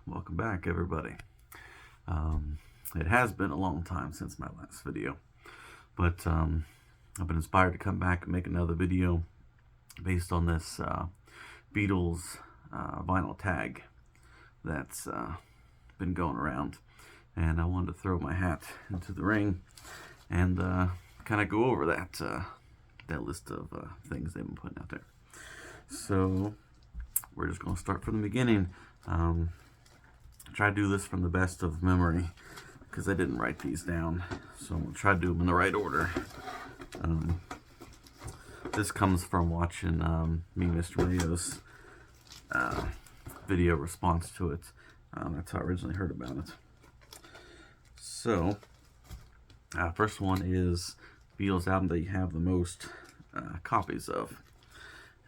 Welcome back, everybody. It has been a long time since my last video, but I've been inspired to come back and make another video based on this Beatles vinyl tag that's been going around, and I wanted to throw my hat into the ring and kind of go over that list of things they've been putting out there. So we're just going to start from the beginning. Try to do this from the best of memory because I didn't write these down, so I'm going to try to do them in the right order. This comes from watching me, Mr. Mayo's video response to it. That's how I originally heard about it. So, first one is Beatles album that you have the most copies of.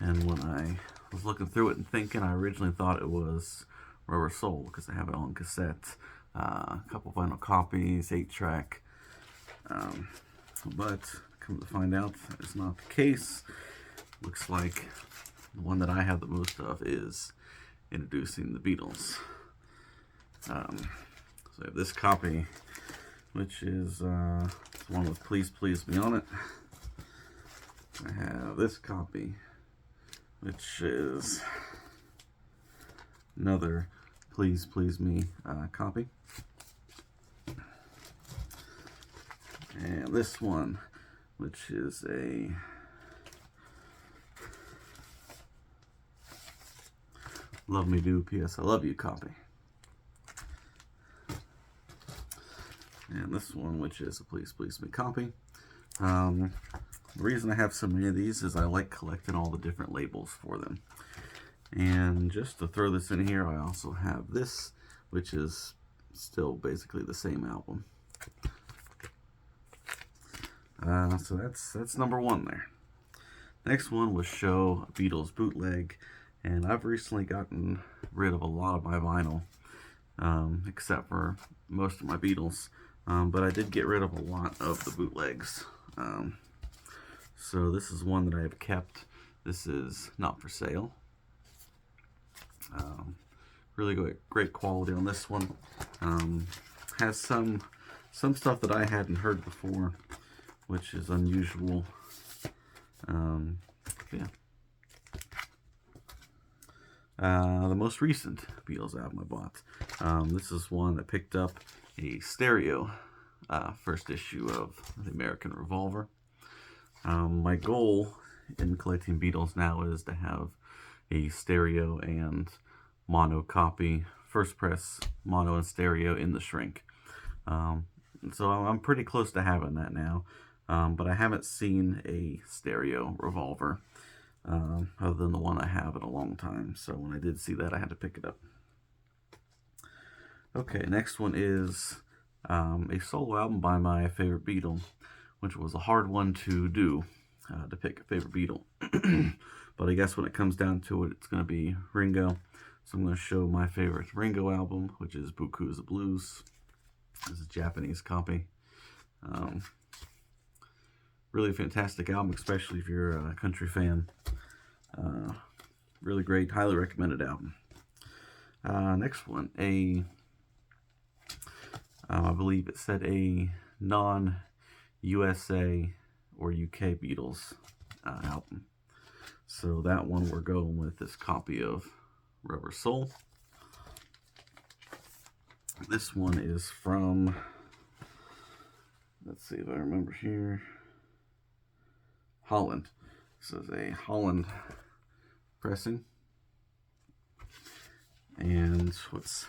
And when I was looking through it and thinking, I originally thought it was Rubber Soul because I have it on cassette, a couple vinyl copies, 8-track, but come to find out that is not the case. Looks like the one that I have the most of is Introducing the Beatles. So I have this copy, which is the one with Please Please Me on it. I have this copy, which is another Please Please Me copy. And this one, which is a Love Me Do P.S. I Love You copy. And this one, which is a Please Please Me copy. The reason I have so many of these is I like collecting all the different labels for them. And just to throw this in here, I also have this, which is still basically the same album. So that's number one there. Next one was Show, a Beatles bootleg, and I've recently gotten rid of a lot of my vinyl, except for most of my Beatles. But I did get rid of a lot of the bootlegs. So this is one that I have kept. This is not for sale. Really great quality on this one. Has some stuff that I hadn't heard before, which is unusual. Yeah. The most recent Beatles album I bought. This is one that picked up a stereo first issue of the American Revolver. My goal in collecting Beatles now is to have a stereo and mono copy, first press mono and stereo in the shrink. So I'm pretty close to having that now, but I haven't seen a stereo Revolver other than the one I have in a long time. So when I did see that, I had to pick it up. Okay, next one is a solo album by my favorite Beatle, which was a hard one to do, to pick a favorite Beatle. But I guess when it comes down to it, it's going to be Ringo. So I'm going to show my favorite Ringo album, which is Buku's the Blues. This is a Japanese copy. Really fantastic album, especially if you're a country fan. Really great, highly recommended album. Next one, I believe it said a non-USA or UK Beatles album. So that one we're going with this copy of Rubber Soul. This one is from, let's see if I remember here, Holland. This is a Holland pressing. And what's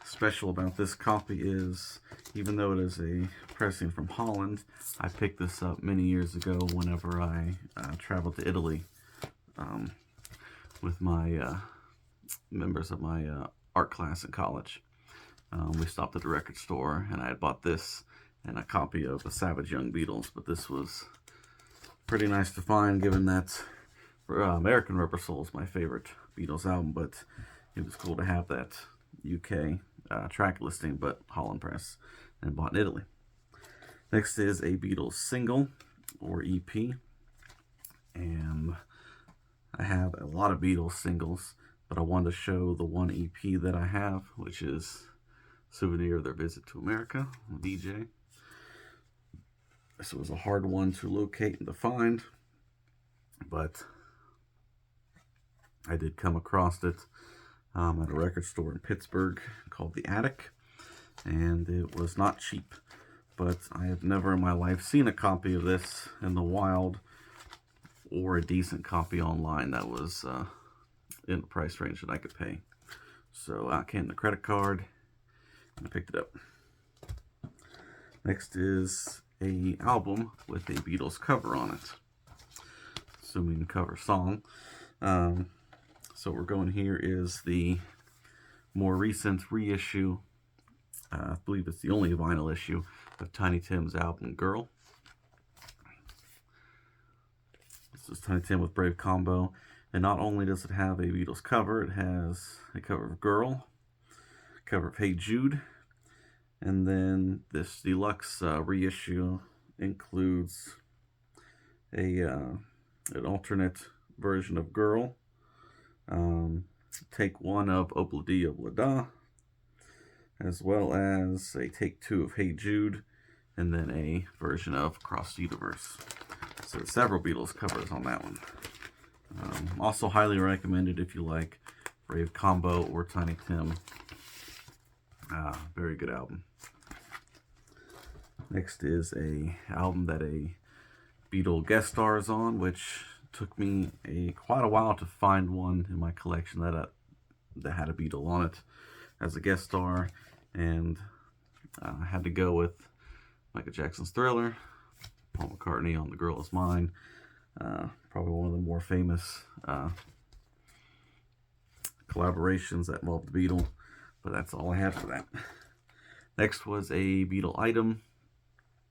special about this copy is, even though it is a pressing from Holland, I picked this up many years ago whenever I traveled to Italy with my members of my art class in college. We stopped at the record store, and I had bought this and a copy of the Savage Young Beatles, but this was pretty nice to find, given that American Rubber Soul is my favorite Beatles album, but it was cool to have that UK track listing, but Holland press, and bought in Italy. Next is a Beatles single, or EP, and I have a lot of Beatles singles, but I wanted to show the one EP that I have, which is Souvenir of Their Visit to America, VJ. This was a hard one to locate and to find, but I did come across it at a record store in Pittsburgh called The Attic, and it was not cheap, but I have never in my life seen a copy of this in the wild or a decent copy online that was in the price range that I could pay. So out came the credit card and I picked it up. Next is a album with a Beatles cover on it, assuming cover song. So we're going here is the more recent reissue. I believe it's the only vinyl issue of Tiny Tim's album Girl. This is Tiny Tim with Brave Combo, and not only does it have a Beatles cover, it has a cover of Girl, a cover of Hey Jude, and then this deluxe reissue includes an alternate version of Girl, take one of Obla Dee Obla Da, as well as a take two of Hey Jude, and then a version of Across the Universe. So several Beatles covers on that one. Also highly recommended if you like Brave Combo or Tiny Tim. Very good album. Next is a album that a Beatle guest stars on, which took me quite a while to find one in my collection that had a Beatle on it as a guest star, and I had to go with Michael Jackson's Thriller, Paul McCartney on The Girl Is Mine, probably one of the more famous collaborations that involved the Beatle, but that's all I had for that. Next was a Beatle item,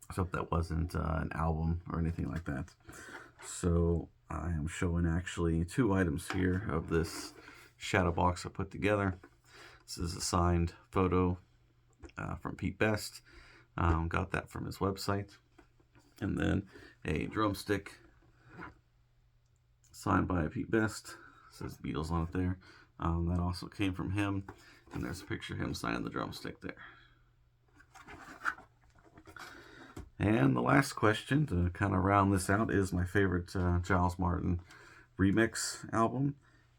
except that wasn't an album or anything like that. So I am showing actually two items here of this shadow box I put together. This is a signed photo from Pete Best. Got that from his website. And then a drumstick signed by Pete Best. It says Beatles on it there. That also came from him. And there's a picture of him signing the drumstick there. And the last question to kind of round this out is my favorite Giles Martin remix album.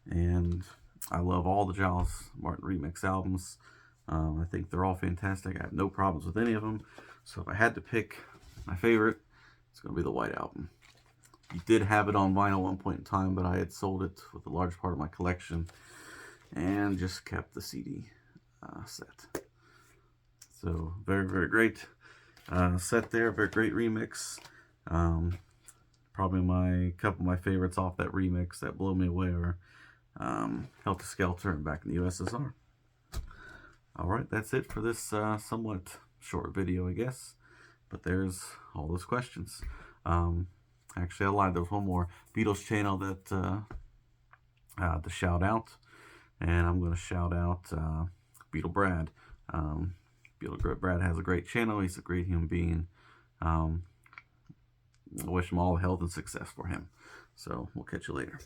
And I love all the Giles Martin remix albums. I think they're all fantastic. I have no problems with any of them. So if I had to pick my favorite, it's going to be the White Album. You did have it on vinyl at one point in time, but I had sold it with a large part of my collection and just kept the CD set. So very, very great set there. Very great remix. Probably my couple of my favorites off that remix that blow me away are Helter Skelter and Back in the USSR. Alright, that's it for this somewhat short video, I guess. But there's all those questions. Actually, I lied. There's one more Beatles channel that to shout out. And I'm going to shout out Beatle Brad. Beatle Brad has a great channel. He's a great human being. I wish him all health and success for him. So we'll catch you later.